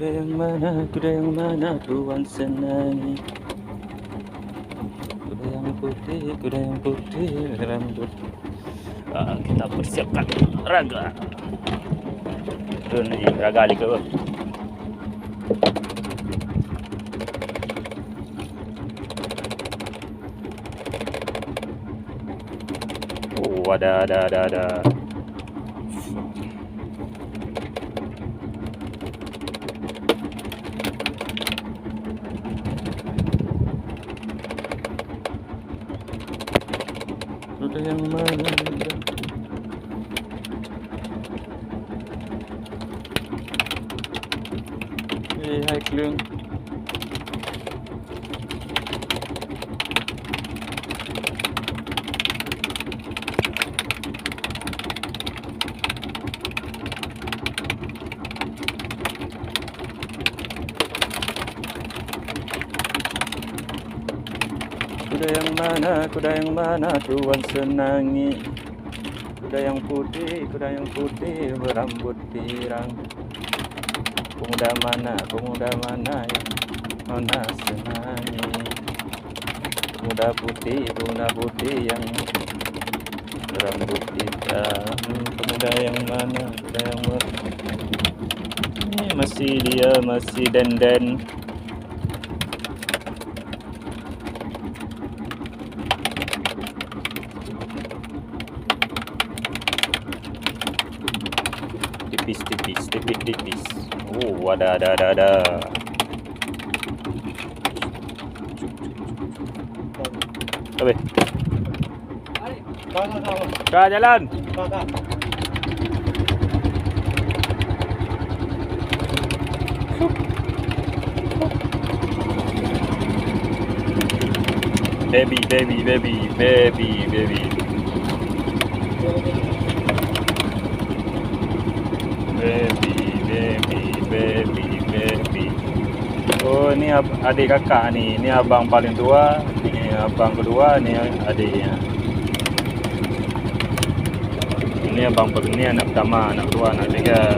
kuda yang mana tuan senangi. Kuda yang putih rambut. Kita persiapkan raga. Itu ni raga lagi ke? Oh, ada. Kuda yang mana? Hai Klung. Kuda yang mana tuan senangi. Kuda yang putih berambut pirang. Pemuda mana yang mana senangi. Pemuda putih yang berambut hitam. Pemuda yang mana, ini masih dandan. Tipis. Oh, ada. Habis. Kak jalan. Baby. Oh, ini adik kakak ni. Ini abang paling tua, ini abang kedua, ni adiknya. Ini abang, ini anak pertama, anak kedua, anak tiga.